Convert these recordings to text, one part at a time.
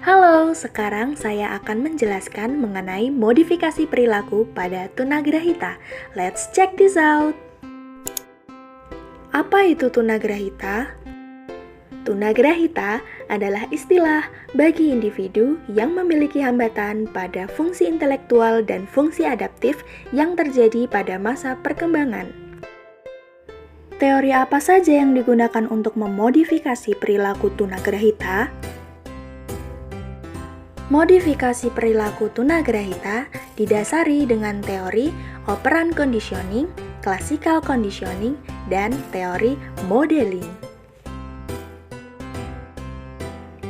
Halo, sekarang saya akan menjelaskan mengenai modifikasi perilaku pada tunagrahita. Let's check this out. Apa itu tunagrahita? Tunagrahita adalah istilah bagi individu yang memiliki hambatan pada fungsi intelektual dan fungsi adaptif yang terjadi pada masa perkembangan. Teori apa saja yang digunakan untuk memodifikasi perilaku tunagrahita? Modifikasi perilaku tunagrahita didasari dengan teori operant conditioning, classical conditioning, dan teori modeling.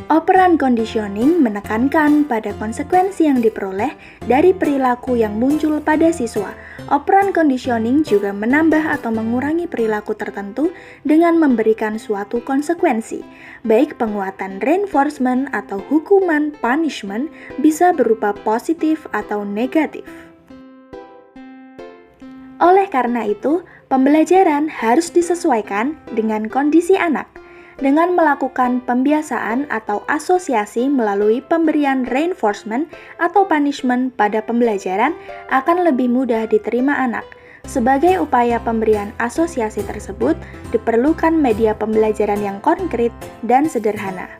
Operant conditioning menekankan pada konsekuensi yang diperoleh dari perilaku yang muncul pada siswa. Operant conditioning juga menambah atau mengurangi perilaku tertentu dengan memberikan suatu konsekuensi, baik penguatan reinforcement atau hukuman punishment bisa berupa positif atau negatif. Oleh karena itu, pembelajaran harus disesuaikan dengan kondisi anak. Dengan melakukan pembiasaan atau asosiasi melalui pemberian reinforcement atau punishment pada pembelajaran akan lebih mudah diterima anak. Sebagai upaya pemberian asosiasi tersebut, diperlukan media pembelajaran yang konkret dan sederhana.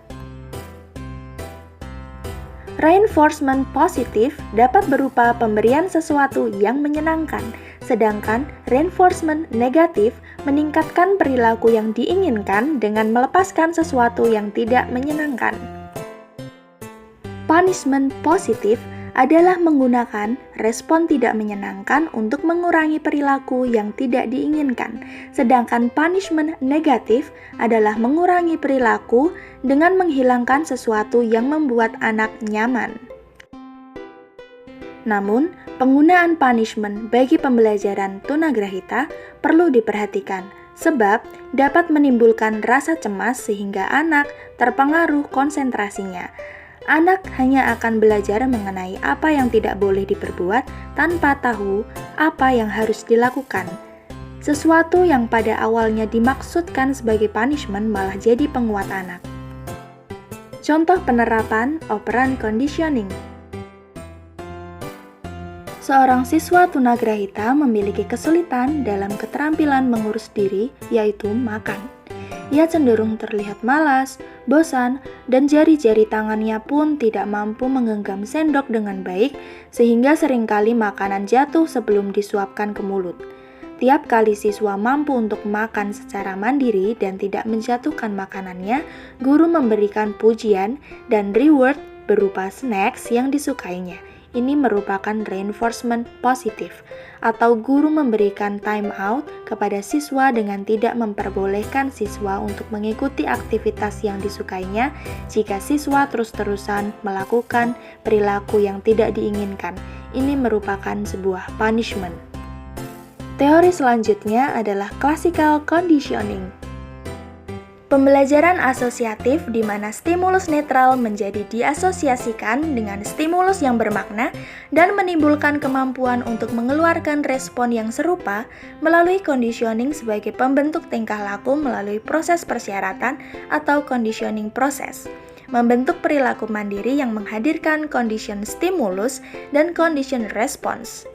Reinforcement positif dapat berupa pemberian sesuatu yang menyenangkan, sedangkan reinforcement negatif meningkatkan perilaku yang diinginkan dengan melepaskan sesuatu yang tidak menyenangkan. Punishment positif adalah menggunakan respon tidak menyenangkan untuk mengurangi perilaku yang tidak diinginkan, sedangkan punishment negatif adalah mengurangi perilaku dengan menghilangkan sesuatu yang membuat anak nyaman. Namun, penggunaan punishment bagi pembelajaran tunagrahita perlu diperhatikan, sebab dapat menimbulkan rasa cemas sehingga anak terpengaruh konsentrasinya. Anak hanya akan belajar mengenai apa yang tidak boleh diperbuat tanpa tahu apa yang harus dilakukan. Sesuatu yang pada awalnya dimaksudkan sebagai punishment malah jadi penguat anak. Contoh penerapan operant conditioning. Seorang siswa tunagrahita memiliki kesulitan dalam keterampilan mengurus diri, yaitu makan. Ia cenderung terlihat malas, bosan, dan jari-jari tangannya pun tidak mampu menggenggam sendok dengan baik, sehingga seringkali makanan jatuh sebelum disuapkan ke mulut. Tiap kali siswa mampu untuk makan secara mandiri dan tidak menjatuhkan makanannya, guru memberikan pujian dan reward berupa snacks yang disukainya. Ini merupakan reinforcement positif, atau guru memberikan time out kepada siswa dengan tidak memperbolehkan siswa untuk mengikuti aktivitas yang disukainya jika siswa terus-terusan melakukan perilaku yang tidak diinginkan. Ini merupakan sebuah punishment. Teori selanjutnya adalah classical conditioning. Pembelajaran asosiatif di mana stimulus netral menjadi diasosiasikan dengan stimulus yang bermakna dan menimbulkan kemampuan untuk mengeluarkan respon yang serupa melalui conditioning sebagai pembentuk tingkah laku melalui proses persyaratan atau conditioning proses. Membentuk perilaku mandiri yang menghadirkan condition stimulus dan condition response.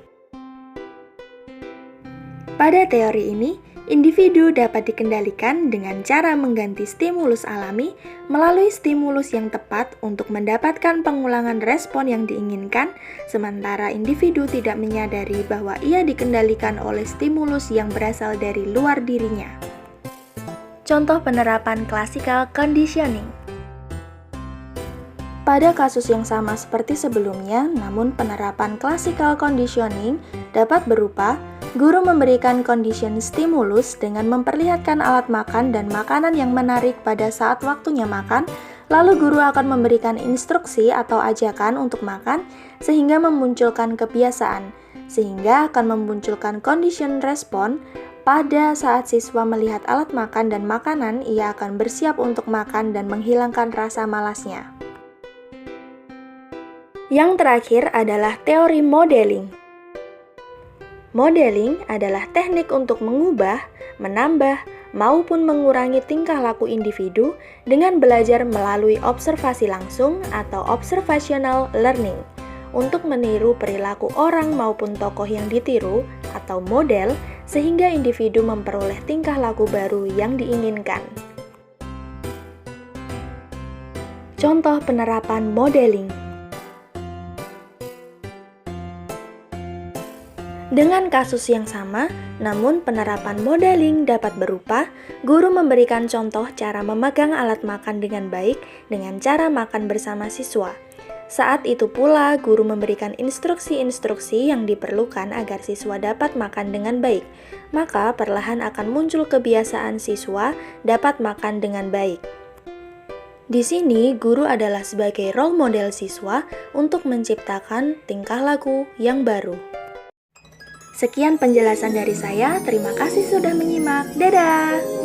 Pada teori ini, individu dapat dikendalikan dengan cara mengganti stimulus alami melalui stimulus yang tepat untuk mendapatkan pengulangan respon yang diinginkan, sementara individu tidak menyadari bahwa ia dikendalikan oleh stimulus yang berasal dari luar dirinya. Contoh penerapan classical conditioning. Pada kasus yang sama seperti sebelumnya, namun penerapan classical conditioning dapat berupa guru memberikan condition stimulus dengan memperlihatkan alat makan dan makanan yang menarik pada saat waktunya makan, lalu guru akan memberikan instruksi atau ajakan untuk makan sehingga memunculkan kebiasaan, sehingga akan memunculkan condition respon. Pada saat siswa melihat alat makan dan makanan, ia akan bersiap untuk makan dan menghilangkan rasa malasnya. Yang terakhir adalah teori modeling. Modeling adalah teknik untuk mengubah, menambah, maupun mengurangi tingkah laku individu dengan belajar melalui observasi langsung atau observational learning untuk meniru perilaku orang maupun tokoh yang ditiru atau model sehingga individu memperoleh tingkah laku baru yang diinginkan. Contoh penerapan modeling. Dengan kasus yang sama, namun penerapan modeling dapat berupa guru memberikan contoh cara memegang alat makan dengan baik dengan cara makan bersama siswa. Saat itu pula, guru memberikan instruksi-instruksi yang diperlukan agar siswa dapat makan dengan baik. Maka perlahan akan muncul kebiasaan siswa dapat makan dengan baik. Di sini, guru adalah sebagai role model siswa untuk menciptakan tingkah laku yang baru. Sekian penjelasan dari saya, terima kasih sudah menyimak. Dadah!